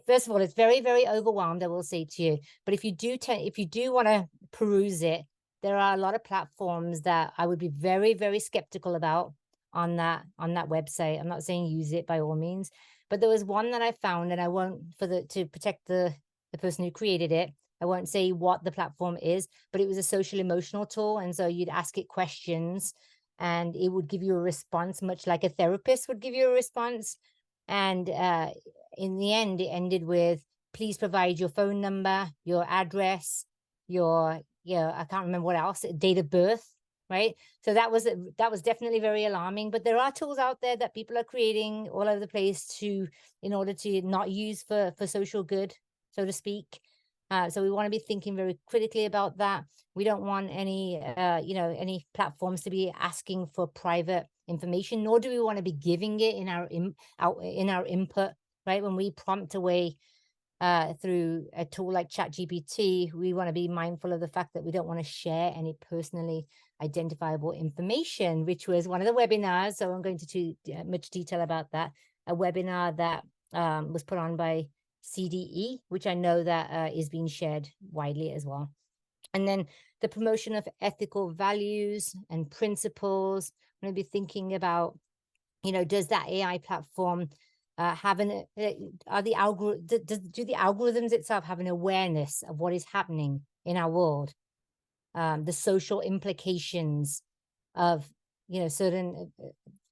first of all, it's very, very overwhelmed, I will say to you. But if you do want to peruse it, there are a lot of platforms that I would be very, very skeptical about on that website. I'm not saying use it by all means, but there was one that I found, and I won't, to protect the person who created it, I won't say what the platform is, but it was a social emotional tool. And so you'd ask it questions and it would give you a response, much like a therapist would give you a response. And in the end, it ended with, please provide your phone number, your address, your, I can't remember what else, date of birth, right? So that was definitely very alarming. But there are tools out there that people are creating all over the place in order to not use for social good, so to speak. So we want to be thinking very critically about that. We don't want any platforms to be asking for private information, nor do we want to be giving it in our input, right? When we prompt away through a tool like ChatGPT, we want to be mindful of the fact that we don't want to share any personally identifiable information, which was one of the webinars. So I'm going to much detail about that. A webinar that was put on by CDE, which I know that is being shared widely as well. And then the promotion of ethical values and principles. I'm going to be thinking about, does that AI platform do the algorithms itself have an awareness of what is happening in our world, the social implications of certain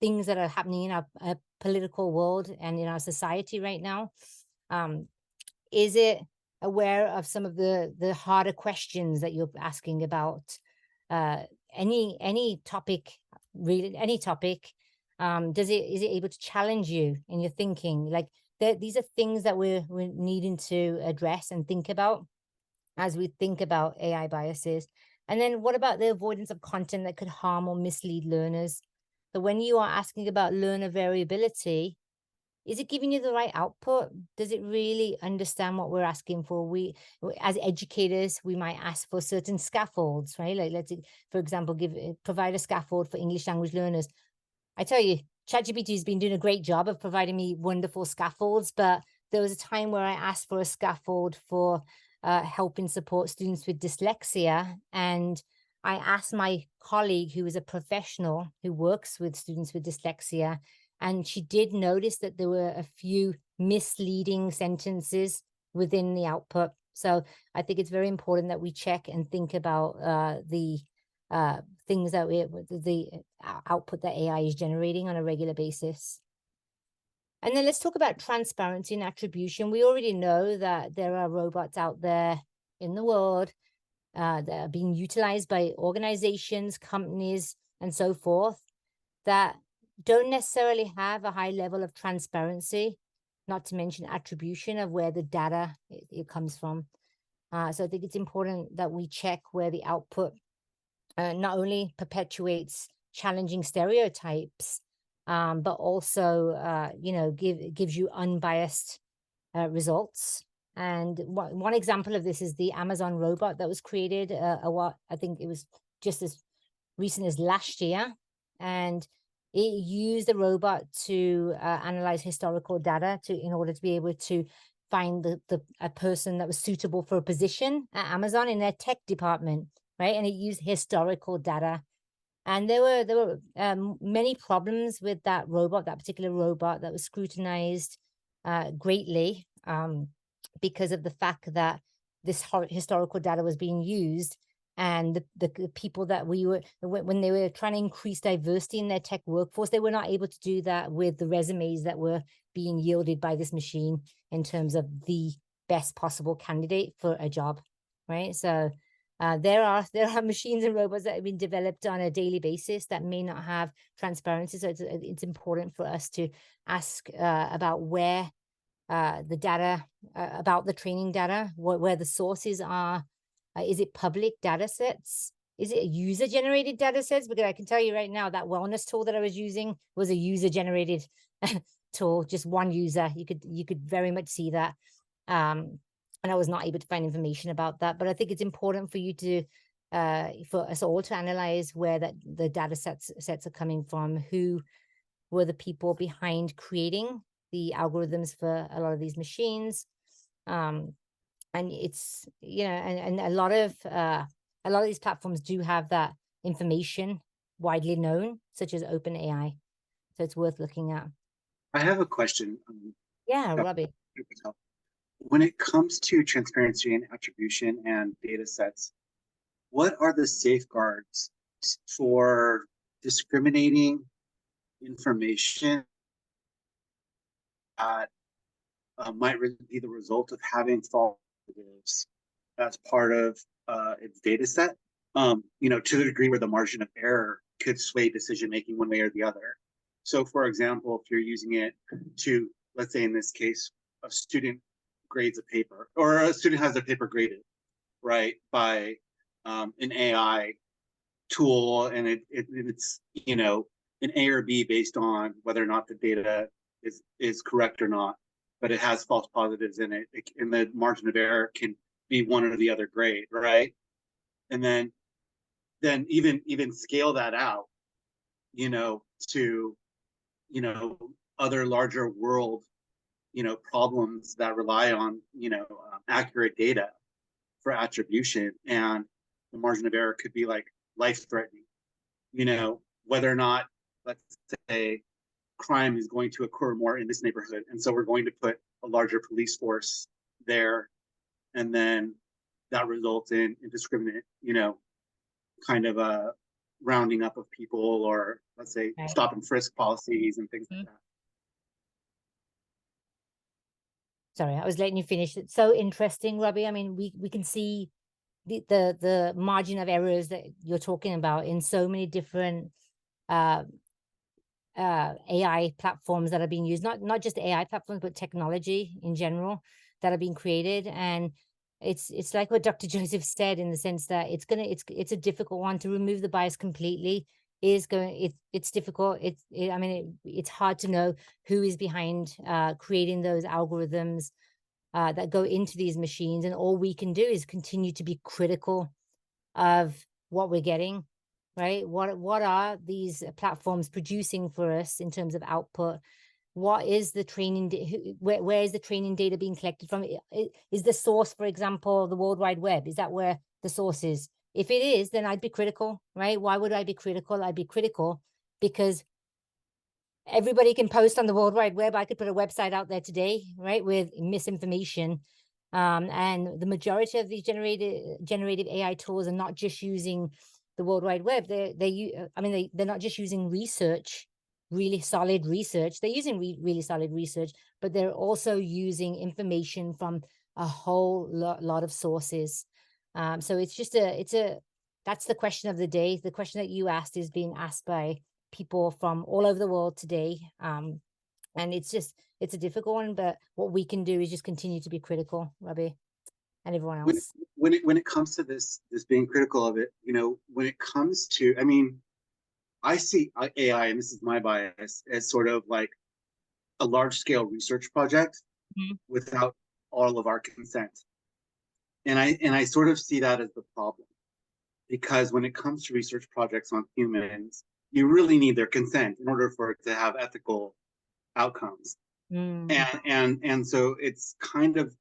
things that are happening in our political world and in our society right now? Is it aware of some of the harder questions that you're asking about any topic, really any topic? Is it able to challenge you in your thinking? Like these are things that we're needing to address and think about as we think about AI biases. And then what about the avoidance of content that could harm or mislead learners? So when you are asking about learner variability, is it giving you the right output? Does it really understand what we're asking for? As educators, we might ask for certain scaffolds, right? Like let's, for example, provide a scaffold for English language learners. I tell you, ChatGPT has been doing a great job of providing me wonderful scaffolds, but there was a time where I asked for a scaffold for helping support students with dyslexia. And I asked my colleague, who is a professional who works with students with dyslexia, and she did notice that there were a few misleading sentences within the output. So I think it's very important that we check and think about the things that the output that AI is generating on a regular basis. And then let's talk about transparency and attribution. We already know that there are robots out there in the world that are being utilized by organizations, companies, and so forth that don't necessarily have a high level of transparency, not to mention attribution of where the data it comes from. So I think it's important that we check where the output not only perpetuates challenging stereotypes, but also, gives you unbiased results. And one example of this is the Amazon robot that was created, I think it was just as recent as last year. And it used the robot to analyze historical data in order to be able to find a person that was suitable for a position at Amazon in their tech department, right? And it used historical data. And there were many problems with that particular robot that was scrutinized greatly because of the fact that this historical data was being used and the people that we were, when they were trying to increase diversity in their tech workforce, they were not able to do that with the resumes that were being yielded by this machine in terms of the best possible candidate for a job, right? So there are machines and robots that have been developed on a daily basis that may not have transparency. So it's important for us to ask about where the data, about the training data, where the sources are. Is it public data sets? Is it user-generated data sets? Because I can tell you right now that wellness tool that I was using was a user-generated tool, just one user. You could very much see that. And I was not able to find information about that. But I think it's important for you to, for us all to analyze where the data sets are coming from, who were the people behind creating the algorithms for a lot of these machines. And it's, you know, and a lot of these platforms do have that information widely known, such as OpenAI. So it's worth looking at. I have a question. Yeah, Robbie. When it comes to transparency and attribution and data sets, what are the safeguards for discriminating information that might be the result of having false positives as part of its data set, you know, to the degree where the margin of error could sway decision making one way or the other. So, for example, if you're using it to, let's say in this case, a student grades a paper, or a student has their paper graded, right, by an AI tool, and it's, you know, an A or B based on whether or not the data is correct or not, but it has false positives in it, and the margin of error can be one or the other grade, right? And then even scale that out, you know, to, you know, other larger world, you know, problems that rely on, you know, accurate data for attribution, and the margin of error could be like life-threatening, you know, whether or not, let's say, crime is going to occur more in this neighborhood, and so we're going to put a larger police force there, and then that results in indiscriminate, you know, kind of a rounding up of people, or let's say stop and frisk policies and things like that. Sorry, I was letting you finish. It's so interesting, Robbie. I mean, we can see the margin of errors that you're talking about in so many different AI platforms that are being used, not just AI platforms, but technology in general that are being created. And it's like what Dr. Joseph said, in the sense that it's a difficult one to remove the bias completely. It's difficult. I mean, it's hard to know who is behind creating those algorithms that go into these machines, and all we can do is continue to be critical of what we're getting, right? What are these platforms producing for us in terms of output? What is the training? Where is the training data being collected from? Is the source, for example, the World Wide Web? Is that where the source is? If it is, then I'd be critical, right? Why would I be critical? I'd be critical because everybody can post on the World Wide Web. I could put a website out there today, right, with misinformation. And the majority of these generative AI tools are not just using the World Wide Web. They're not just using research, really solid research. They're using really solid research, but they're also using information from a whole lot of sources. So it's just that's the question of the day. The question that you asked is being asked by people from all over the world today. And it's a difficult one, but what we can do is just continue to be critical, Robbie, and everyone else. When it comes to this being critical of it, you know, when it comes to, I mean, I see AI, and this is my bias, as sort of like a large scale research project without all of our consent. And I sort of see that as the problem, because when it comes to research projects on humans, you really need their consent in order for it to have ethical outcomes. And so it's kind of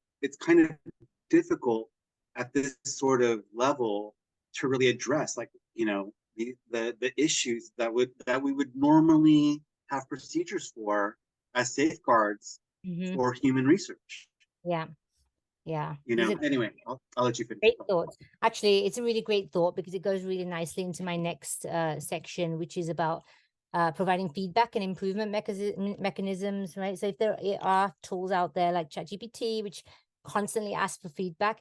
difficult at this sort of level to really address, like, you know, the issues that we would normally have procedures for as safeguards for human research. Yeah. Yeah. You These know, are anyway, I'll let you finish. great thoughts. Actually, it's a really great thought because it goes really nicely into my next section, which is about providing feedback and improvement mechanisms, right? So if there are tools out there like ChatGPT, which constantly ask for feedback,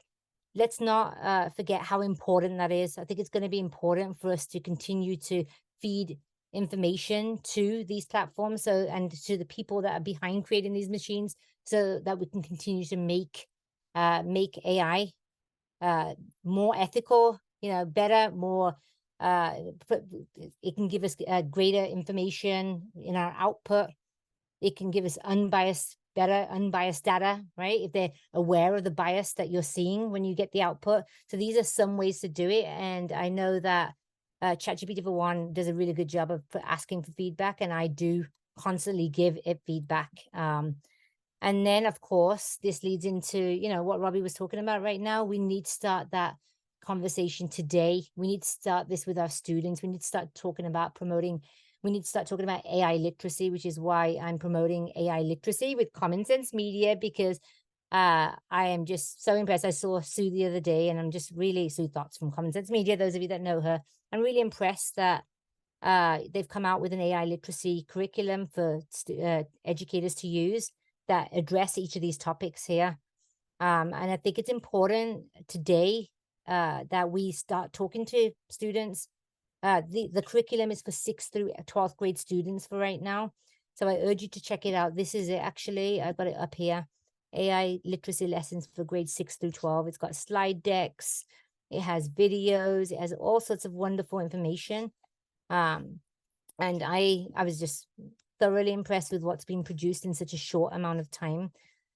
let's not forget how important that is. I think it's going to be important for us to continue to feed information to these platforms, so, and to the people that are behind creating these machines, so that we can continue to make AI more ethical, better, more it can give us greater information in our output. It can give us better unbiased data, right? If they're aware of the bias that you're seeing when you get the output. So these are some ways to do it. And I know that ChatGPT, for one, does a really good job of asking for feedback, and I do constantly give it feedback. And then, of course, this leads into, what Robbie was talking about right now. We need to start that conversation today. We need to start this with our students. We need to start talking about we need to start talking about AI literacy, which is why I'm promoting AI literacy with Common Sense Media, because I am just so impressed. I saw Sue the other day, and I'm just really, Sue Thoughts from Common Sense Media, those of you that know her, I'm really impressed that they've come out with an AI literacy curriculum for educators to use that address each of these topics here. And I think it's important today that we start talking to students. The curriculum is for 6th through 12th grade students for right now. So I urge you to check it out. This is it, actually. I've got it up here. AI literacy lessons for grades 6 through 12. It's got slide decks. It has videos. It has all sorts of wonderful information. And I was just thoroughly impressed with what's been produced in such a short amount of time.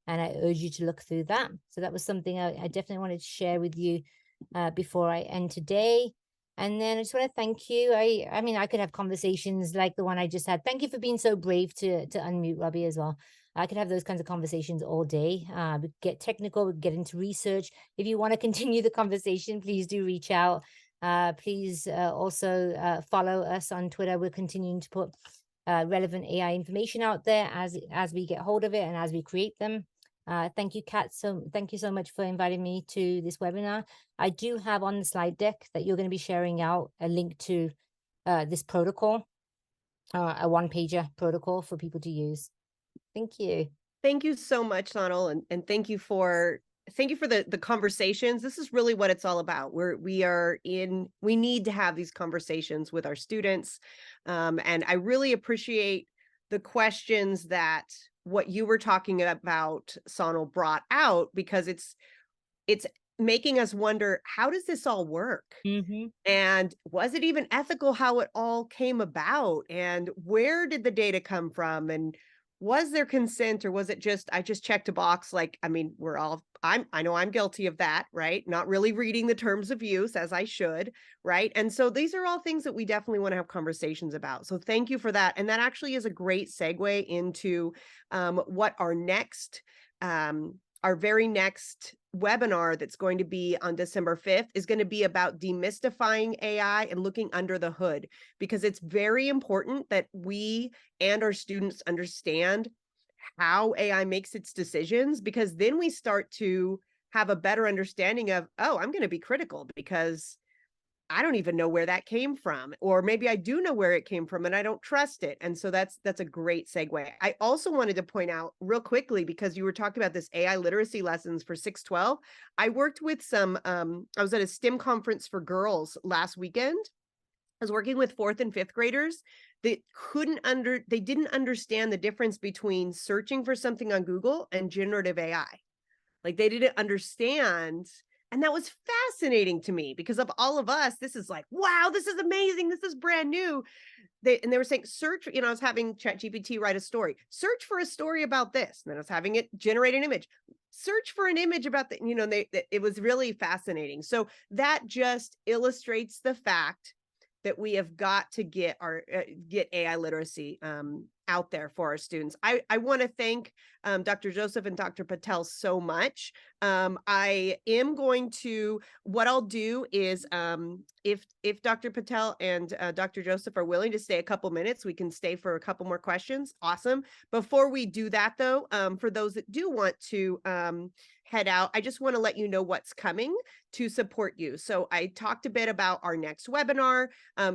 And I urge you to look through that. So that was something I definitely wanted to share with you before I end today. And then I just want to thank you. I mean, I could have conversations like the one I just had. Thank you for being so brave to unmute, Robbie, as well. I could have those kinds of conversations all day. We get technical, we get into research. If you want to continue the conversation, please do reach out. Please also follow us on Twitter. We're continuing to put relevant AI information out there as we get hold of it and as we create them. Thank you, Kat. So thank you so much for inviting me to this webinar. I do have on the slide deck that you're going to be sharing out a link to this protocol, a one-pager protocol for people to use. Thank you. Thank you so much, Sonal, and thank you for the conversations. This is really what it's all about. We need to have these conversations with our students. And I really appreciate the questions that what you were talking about, Sonal, brought out, because it's making us wonder, how does this all work? Mm-hmm. And was it even ethical how it all came about? And where did the data come from? And was there consent, or was it just, I just checked a box? Like, I mean, I know I'm guilty of that, right? Not really reading the terms of use as I should, right? And so these are all things that we definitely want to have conversations about. So thank you for that. And that actually is a great segue into what our very next webinar that's going to be on December 5th is going to be about demystifying AI and looking under the hood, because it's very important that we and our students understand how AI makes its decisions, because then we start to have a better understanding of, oh, I'm going to be critical because I don't even know where that came from, or maybe I do know where it came from and I don't trust it. And so that's a great segue. I also wanted to point out real quickly, because you were talking about this AI literacy lessons for 612. I worked with I was at a STEM conference for girls last weekend. I was working with 4th and 5th graders that they didn't understand the difference between searching for something on Google and generative AI. Like, they didn't understand. And that was fascinating to me, because of all of us, this is like, wow, this is amazing. This is brand new. They were saying, search, I was having ChatGPT write a story, search for a story about this. And then I was having it generate an image, search for an image about that. It was really fascinating. So that just illustrates the fact that we have got to get AI literacy out there for our students. I want to thank Dr. Joseph and Dr. Patel so much. I am going to, what I'll do is, if Dr. Patel and Dr. Joseph are willing to stay a couple minutes, we can stay for a couple more questions. Awesome. Before we do that, though, for those that do want to head out, I just want to let you know what's coming to support you. So I talked a bit about our next webinar.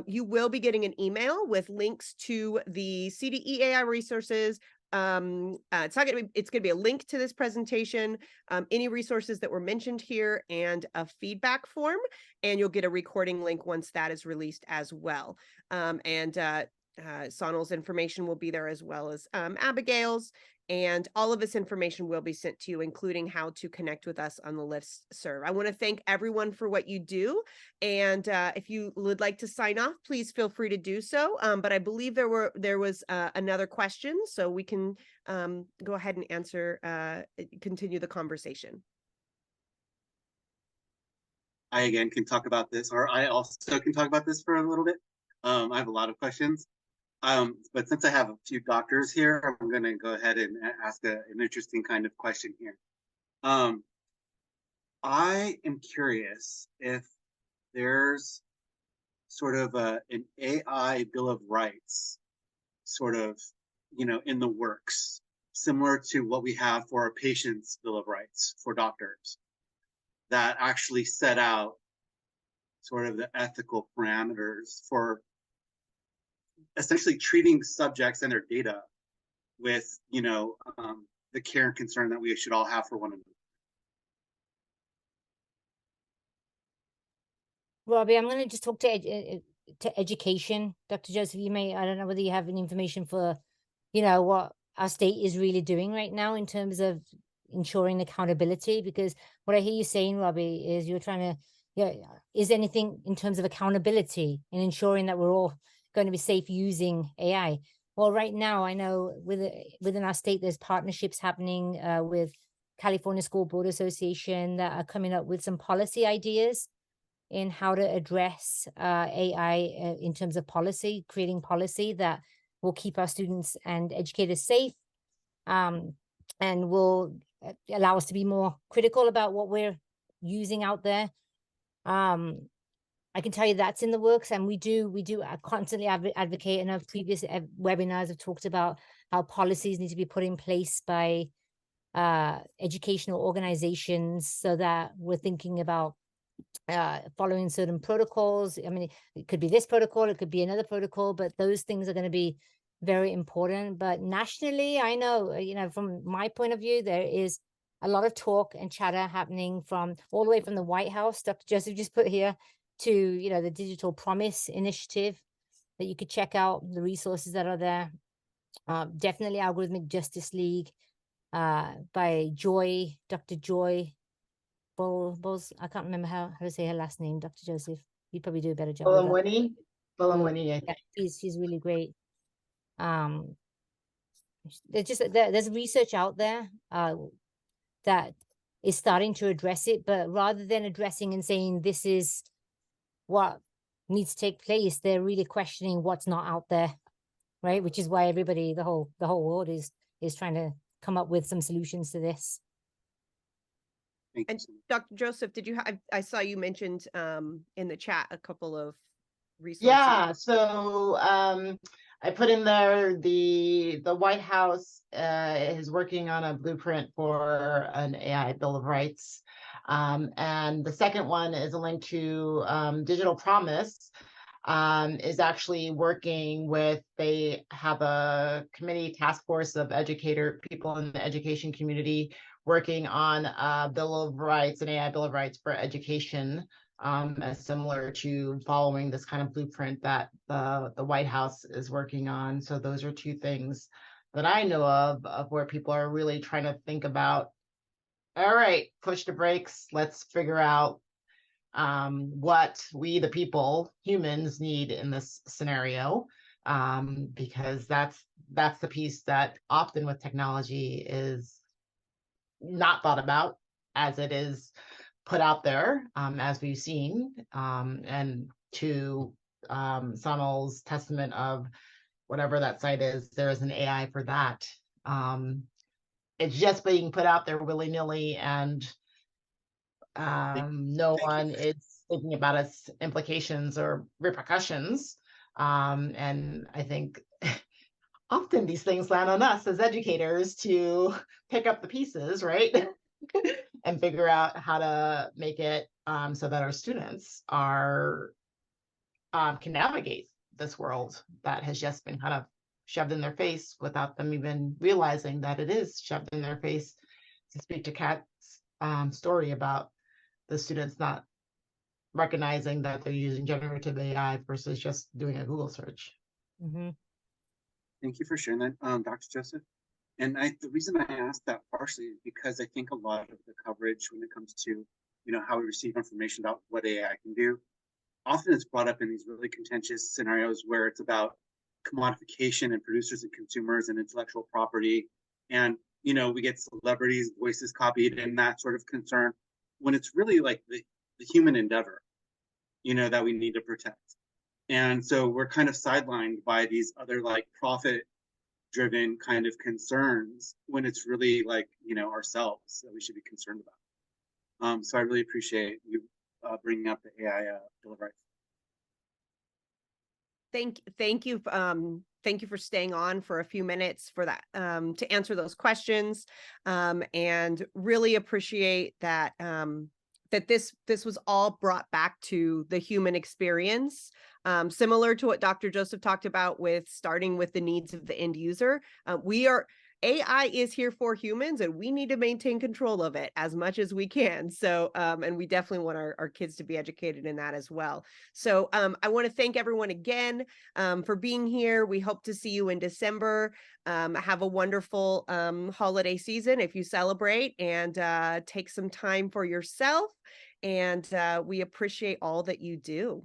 You will be getting an email with links to the CDE AI resources. It's going to be a link to this presentation, any resources that were mentioned here, and a feedback form, and you'll get a recording link once that is released as well. Sonal's information will be there, as well as Abigail's, and all of this information will be sent to you, including how to connect with us on the listserv. I want to thank everyone for what you do, and if you would like to sign off, please feel free to do so. But I believe there was another question, so we can go ahead and continue the conversation. I again can talk about this, or I also can talk about this for a little bit. I have a lot of questions. But since I have a few doctors here, I'm going to go ahead and ask an interesting kind of question here. I am curious if there's sort of an AI Bill of Rights, sort of, in the works, similar to what we have for a patient's Bill of Rights for doctors, that actually set out sort of the ethical parameters for essentially treating subjects and their data with, the care and concern that we should all have for one another. Robbie, I'm going to just talk to education. Dr. Joseph, I don't know whether you have any information for, what our state is really doing right now in terms of ensuring accountability, because what I hear you saying, Robbie, is you're trying to, is anything in terms of accountability and ensuring that we're all going to be safe using AI? Well, right now, I know within our state, there's partnerships happening with California School Board Association that are coming up with some policy ideas in how to address AI in terms of policy, creating policy that will keep our students and educators safe, and will allow us to be more critical about what we're using out there. I can tell you that's in the works, and we do constantly advocate. In our previous webinars, I've talked about how policies need to be put in place by educational organizations, so that we're thinking about following certain protocols. I mean, it could be this protocol, it could be another protocol, but those things are going to be very important. But nationally, I know, from my point of view, there is a lot of talk and chatter happening from all the way from the White House, Dr. Joseph just put here, to, the Digital Promise Initiative that you could check out, the resources that are there. Definitely Algorithmic Justice League by Joy, Dr. Joy Bowles. I can't remember how to say her last name, Dr. Joseph. You probably do a better job. Bolamwini, yeah, she's really great. There's research out there that is starting to address it, but rather than addressing and saying this is what needs to take place, they're really questioning what's not out there, right? Which is why everybody, the whole world is trying to come up with some solutions to this. And Dr. Joseph, I saw you mentioned in the chat a couple of resources. Yeah, so I put in there the White House is working on a blueprint for an AI Bill of Rights. And the second one is a link to Digital Promise, is actually working with, they have a committee task force of people in the education community working on a Bill of Rights, an AI Bill of Rights for education, as similar to following this kind of blueprint that the White House is working on. So those are two things that I know of where people are really trying to think about, all right, push the brakes, let's figure out what we, the people, humans, need in this scenario, because that's the piece that often with technology is not thought about as it is put out there, as we've seen, and to Sonal's testament of whatever that site is, there is an AI for that. It's just being put out there willy-nilly, and no one is thinking about its implications or repercussions. And I think often these things land on us as educators to pick up the pieces, right? and figure out how to make it so that our students are can navigate this world that has just been kind of shoved in their face without them even realizing that it is shoved in their face. To speak to Kat's story about the students not recognizing that they're using generative AI versus just doing a Google search. Mm-hmm. Thank you for sharing that, Dr. Joseph. And the reason I asked that partially is because I think a lot of the coverage when it comes to, you know, how we receive information about what AI can do, often it's brought up in these really contentious scenarios where it's about commodification and producers and consumers and intellectual property. And, you know, we get celebrities' voices copied and that sort of concern, when it's really like the human endeavor, you know, that we need to protect. And so we're kind of sidelined by these other like profit driven kind of concerns when it's really like, you know, ourselves that we should be concerned about. So I really appreciate you bringing up the AI Bill of Rights. Thank you for staying on for a few minutes for that, to answer those questions, and really appreciate that, that this was all brought back to the human experience, similar to what Dr. Joseph talked about with starting with the needs of the end user. AI is here for humans, and we need to maintain control of it as much as we can. So, and we definitely want our kids to be educated in that as well. So I want to thank everyone again for being here. We hope to see you in December. Have a wonderful holiday season if you celebrate, and take some time for yourself. And we appreciate all that you do.